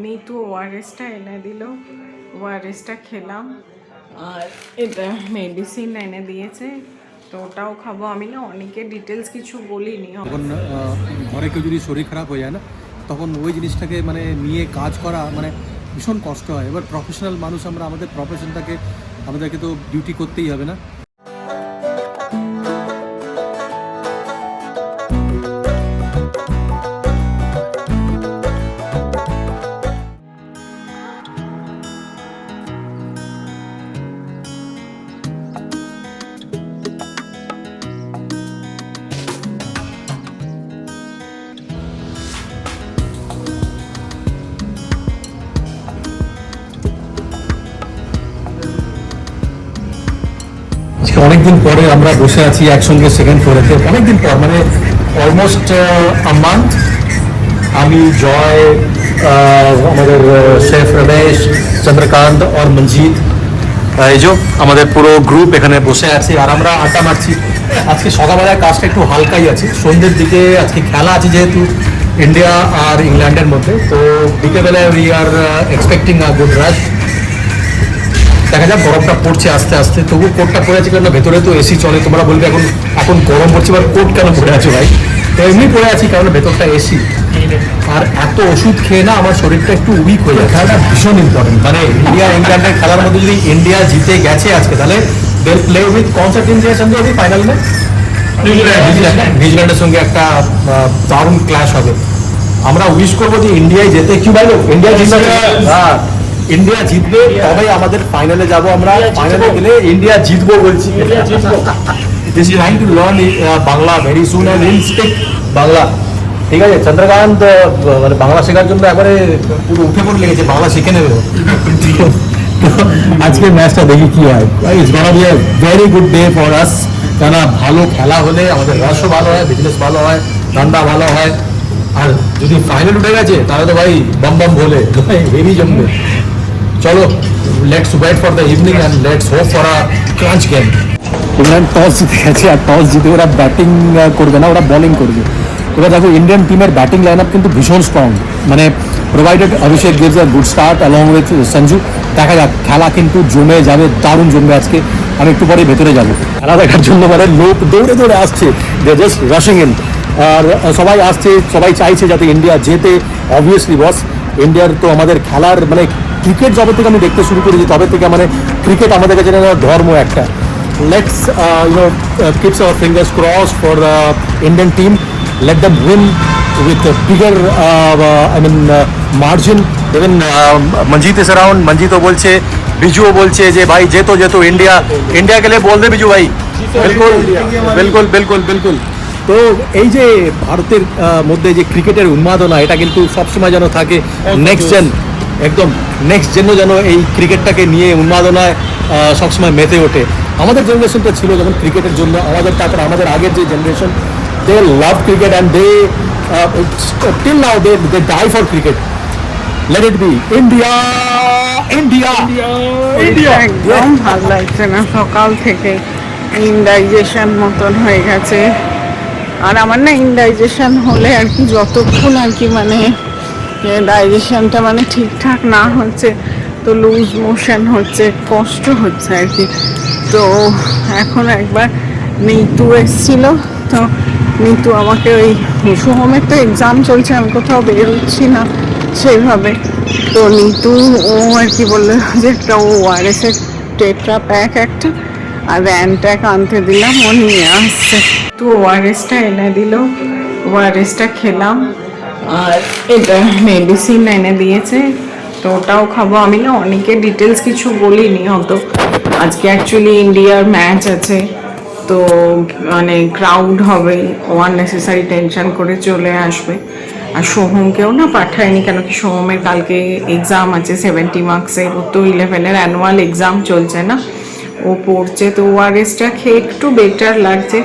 নিতু ওআরএসটা এনে দিল, ওআরএসটা খেলাম আর এটা মেডিসিন এনে দিয়েছে, তো ওটাও খাবো। আমি না অনেকের ডিটেলস কিছু বলিনি। তখন ঘরে কেউ যদি শরীর খারাপ হয়ে যায় না, তখন ওই জিনিসটাকে মানে নিয়ে কাজ করা মানে ভীষণ কষ্ট হয়। এবার প্রফেশনাল মানুষ আমরা, আমাদের প্রফেশনটাকে আমাদেরকে তো ডিউটি করতেই হবে না। অনেকদিন পরে আমরা বসে আছি একসঙ্গে সেকেন্ড ফ্লোরেতে, অনেকদিন পর, মানে অলমোস্ট আ মান্থ। আমি, জয়, আমাদের শেফ রমেশ, চন্দ্রকান্ত আর মঞ্জিত, এই যে আমাদের পুরো গ্রুপ এখানে বসে আছে আর আমরা আড্ডা মারছি। আজকে সকালবেলায় কাজটা একটু হালকাই আছে, সন্ধ্যের দিকে আজকে খেলা আছে যেহেতু ইন্ডিয়া আর ইংল্যান্ডের মধ্যে, তো বিকেলবেলায় we are expecting a good rush. দেখা যাক, বরফটা পড়ছে আস্তে আস্তে, তবু কোটটা পরে আছে, কারণ ভেতরে তো এসি চলে। তোমরা বলবে এখন এখন গরম পড়ছে, এবার কোট কেন পরে আছো ভাই? তো এমনি পরে আছি কারণ ভেতরটা এসি। আর এত ওষুধ খেয়ে না আমার শরীরটা একটু উইক হয়ে যায়। খেলাটা ভীষণ ইম্পর্টেন্ট, মানে ইন্ডিয়া ইংল্যান্ডের খেলার মধ্যে যদি ইন্ডিয়া জিতে গেছে আজকে, তাহলে দে প্লে উইথ কোন সা টিম এর সঙ্গে হবে ফাইনাল মে? নিউজিল্যান্ডের সঙ্গে একটা দারুণ ক্ল্যাশ হবে। আমরা উইশ করবো যে ইন্ডিয়ায় যেতে। কি ভাই, ইন্ডিয়া জিতবে, হ্যাঁ ইন্ডিয়া জিতবে, তবেই আমাদের ফাইনালে যাব। আমরা ফাইনালে গেলে ইন্ডিয়া জিতবো বলছি। This is trying to learn Bangla very soon and will speak Bangla. ঠিক আছে, চন্দ্রকান্ত মানে বাংলা শেখার জন্য একবারে পুরো উঠে পড়ে লেগেছে, বাংলা শিখে নেবে। আজকে ম্যাচটা দেখি কি হয়। It's gonna be a very good day for us. কেন ভালো খেলা হলে আমাদের রাশও ভালো হয়, বিজনেস ভালো হয়, ধান্দা ভালো হয়। আর যদি ফাইনাল উঠে গেছে তাহলে তো ভাই বম বম বলে হেভি জমবে। চলো, let's wait for the evening and let's hope for a crunch game. England toss জিতে গেছে, আর টস জিতে ওরা ব্যাটিং করবে না, ওরা বোলিং করবে। এবার দেখো, ইন্ডিয়ান টিমের ব্যাটিং লাইন আপ কিন্তু ভীষণ স্ট্রং, মানে provided Abhishek gives a good start along with Sanju. দেখা যাক, খেলা কিন্তু জমে যাবে, দারুণ জমবে আজকে। আমি একটু পরে ভেতরে যাবো খেলা দেখার জন্য, মানে লোক দৌড়ে দৌড়ে আসছে, দে জাস্ট রাশিং ইন। আর সবাই আসছে, সবাই চাইছে যাতে ইন্ডিয়া জেতে। অবভিয়াসলি বস, ইন্ডিয়ার তো আমাদের খেলার মানে ক্রিকেট যবে থেকে আমি দেখতে শুরু করেছি তবে থেকে মানে ক্রিকেট আমাদের কাছে ধর্ম একটা। Let's keeps hour fingers cross for the Indian team. Let them win with a bigger, margin. Even Manjeet is around. Manjeetও বলছে, বিজুও বলছে যে ভাই যেতো ইন্ডিয়া, ইন্ডিয়া গেলে বল দে বিজু ভাই। বিলকুল বিলকুল বিলকুল বিলকুল। তো এই যে ভারতের মধ্যে যে ক্রিকেটের উন্মাদনা, এটা কিন্তু সবসময় যেন থাকে। নেক্সট জেন, একদম নেক্সট জেনও যেন এই ক্রিকেটটাকে নিয়ে উন্মাদনায় সবসময় মেতে ওঠে। আমাদের জেনারেশনটা ছিল যেমন ক্রিকেটের জন্য, তারপর আমাদের আগের যে generation, they love cricket and they till now they die for cricket. Let it be India, India, India. একদম ভালো লাগছে না, সকাল থেকে ইনডাইজেশন মতন হয়ে গেছে। আর আমার না ইনডাইজেশন হলে আর কি, যতক্ষণ আর কি মানে ডাইজেশনটা মানে ঠিকঠাক না হচ্ছে, তো লুজ মোশন হচ্ছে, কষ্ট হচ্ছে আর কি। তো এখন একবার নিতু এসেছিল, তো নিতু আমাকে ওই সোহমের তো এক্সাম চলছে, আমি কোথাও বেরোচ্ছি না সেইভাবে, তো নিতু ও আর কি বললো যে একটা ওআরএসের টেট্রা প্যাক একটা আর র্যানট্যাক আনতে দিলাম, ও নিয়ে আসছে। তো ওআরএসটা এনে দিল, ওআরএসটা খেলাম আর এটা মেডিসিন এনে দিয়েছে, তো ওটাও খাবো। আমি না অনেকের ডিটেলস কিছু বলিনি হয়তো। আজকে অ্যাকচুয়ালি ইন্ডিয়ার ম্যাচ আছে, তো মানে ক্রাউড হবে, আননেসেসারি টেনশন করে চলে আসবে। আর সোহমকেও না পাঠায়নি, কেন কি সোহমের কালকে এক্সাম আছে 70 মার্কসের, ও তো 11-এর অ্যানুয়াল এক্সাম চলছে না, ও পড়ছে। তো ওআরএসটা খেয়ে একটু বেটার লাগছে।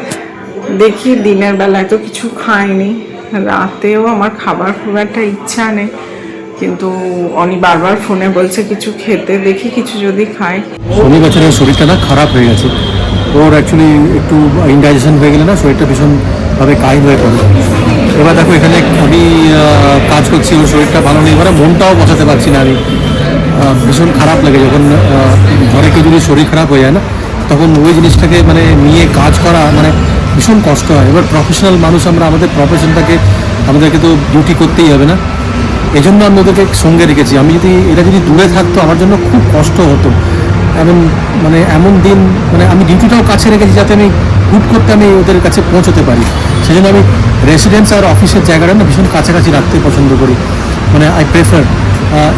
দেখি, দিনের বেলায় তো কিছু খাইনি, রাতেও আমার খাবার খুব একটা ইচ্ছা নেই, কিন্তু অনি বারবার ফোনে বলছে কিছু খেতে, দেখি কিছু যদি খাই। শনি বছরের শরীরটা না খারাপ হয়ে গেছে, ওর অ্যাকচুয়ালি একটু ইনডাইজেশন হয়ে গেলে না শরীরটা ভীষণভাবে কাহিল হয়ে পড়ে। এবার দেখো এখানে আমি কাজ করছি, ওর শরীরটা ভালো নেই, এবারে মনটাও বসাতে পারছি না আমি। ভীষণ খারাপ লাগে যখন ঘরে কেউ যদি শরীর খারাপ হয়ে যায় না, তখন ওই জিনিসটাকে মানে নিয়ে কাজ করা মানে ভীষণ কষ্ট হয়। এবার প্রফেশনাল মানুষ আমরা, আমাদের প্রফেশনটাকে আমাদেরকে তো ডিউটি করতেই হবে না, এই জন্য আমি ওদেরকে সঙ্গে রেখেছি। আমি যদি এরা যদি দূরে থাকতো আমার জন্য খুব কষ্ট হতো। এমন দিন মানে আমি ডিউটিটাও কাছে রেখেছি যাতে আমি হুট করতে আমি ওদের কাছে পৌঁছতে পারি। সেই জন্য আমি রেসিডেন্স আর অফিসের জায়গাটা না ভীষণ কাছাকাছি রাখতে পছন্দ করি, মানে আই প্রেফার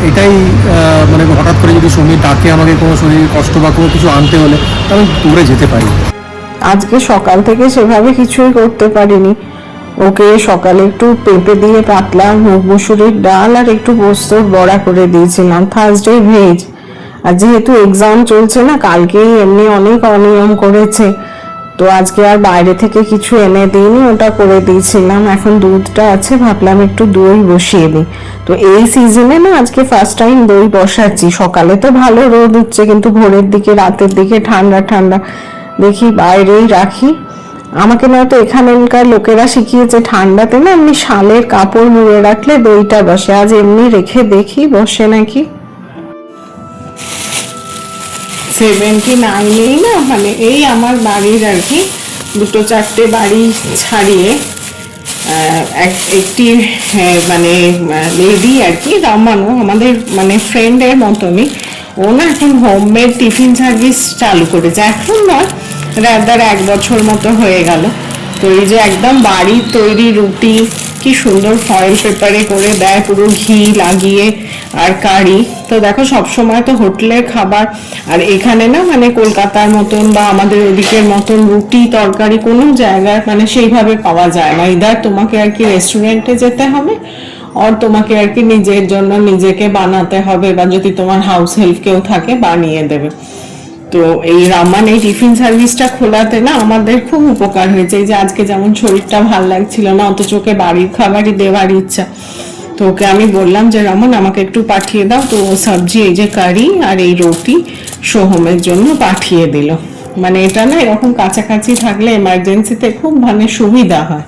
এটাই। মানে হঠাৎ করে যদি সময় ডাকে আমাকে কোনো শরীর কষ্ট বা কোনো কিছু আনতে হলে, আমি দূরে যেতে পারি। আজকে সকাল থেকে সেভাবে কিছুই করতে পারিনি। ওকে সকালে একটু পেঁপে দিয়ে পাতলা মুগ মসুরির ডাল আর একটু পোস্তর বড়া করে দিয়েছিলাম, থার্সডে ভেজ। আর যেহেতু এক্সাম চলছে না, কালকেই এমনি অনেক অনিয়ম করেছে, তো আজকে আর বাইরে থেকে কিছু এনে দিইনি, ওটা করে দিয়েছিলাম। এখন দুধটা আছে, ভাবলাম একটু দই বসিয়ে দিই। তো এই সিজনে না আজকে ফার্স্ট টাইম দই বসাচ্ছি। সকালে তো ভালো রোদ উঠছে, কিন্তু ভোরের দিকে রাতের দিকে ঠান্ডা ঠান্ডা, দেখি বাইরেই রাখি। আমাকে নয়তো এখানকার লোকেরা শিখিয়েছে ঠান্ডাতে না এমনি শালের কাপড় মুড়ে রাখলে দইটা বসে। আজ এমনি রেখে দেখি বসে নাকি। 79-এই না, মানে এই আমার বাড়ির আর কি 2-4টে বাড়ি ছাড়িয়ে একটি মানে লেডি আর কি, রামানো আমাদের মানে ফ্রেন্ডের মতনই, ও না এখন হোমমেড টিফিন সার্ভিস চালু করেছে। এখন নয়, রাদার 1 বছর মতো হয়ে গেল। তো এই যে একদম বাড়ির তৈরি রুটি কি সুন্দর ফয়েল পেপারে করে দেয়, পুরো ঘি লাগিয়ে আর কারি। তো দেখো সবসময় তো হোটেলের খাবার, আর এখানে না মানে কলকাতার মতন বা আমাদের ওদিকের মতন রুটি তরকারি কোনো জায়গায় মানে সেইভাবে পাওয়া যায় না। ইদার তোমাকে আর কি রেস্টুরেন্টে যেতে হবে, আর তোমাকে আর কি নিজের জন্য নিজেকে বানাতে হবে, বা যদি তোমার হাউস হেল্প কেউ থাকে বানিয়ে দেবে। তো এই রামান এই টিফিন সার্ভিসটা খোলাতে না আমাদের খুব উপকার হয়েছে। এই যে আজকে যেমন শরীরটা ভাল লাগছিল না, অথচ ওকে বাড়ির খাবারই দেওয়ার ইচ্ছা, তো ওকে আমি বললাম যে রামন আমাকে একটু পাঠিয়ে দাও। তো সবজি এই যে কারি আর এই রুটি সোহমের জন্য পাঠিয়ে দিল। মানে এটা না এরকম কাছাকাছি থাকলে এমার্জেন্সিতে খুব মানে সুবিধা হয়।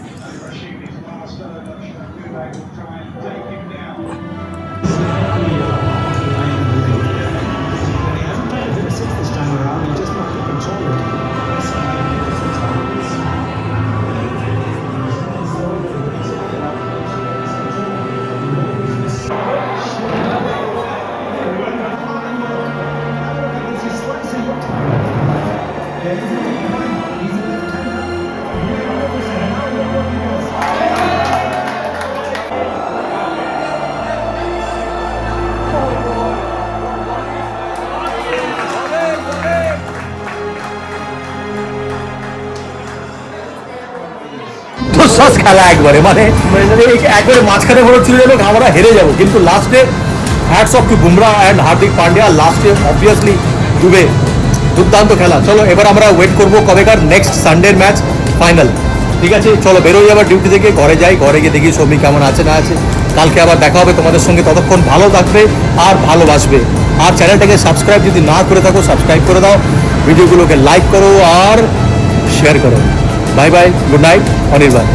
সস খেলা একবারে মানে একবারে মাঝখানে মনে ছিল যেন আমরা হেরে যাবো, কিন্তু লাস্টে hats off to Bumrah and Hardik Pandya, লাস্টে অবভিয়াসলি দুবে দুর্দান্ত খেলা। চলো এবার আমরা ওয়েট করবো কবেকার নেক্সট সানডের ম্যাচ ফাইনাল। ঠিক আছে, চলো বেরোই আবার ডিউটি থেকে, ঘরে যাই, ঘরে গিয়ে দেখি সৌমিক কেমন আছে না আছে। কালকে আবার দেখা হবে তোমাদের সঙ্গে, ততক্ষণ ভালো থাকবে আর ভালোবাসবে। আর চ্যানেলটাকে সাবস্ক্রাইব যদি না করে থাকো সাবস্ক্রাইব করে দাও, ভিডিওগুলোকে লাইক করো আর শেয়ার করো। Bye bye, good night, Anirban.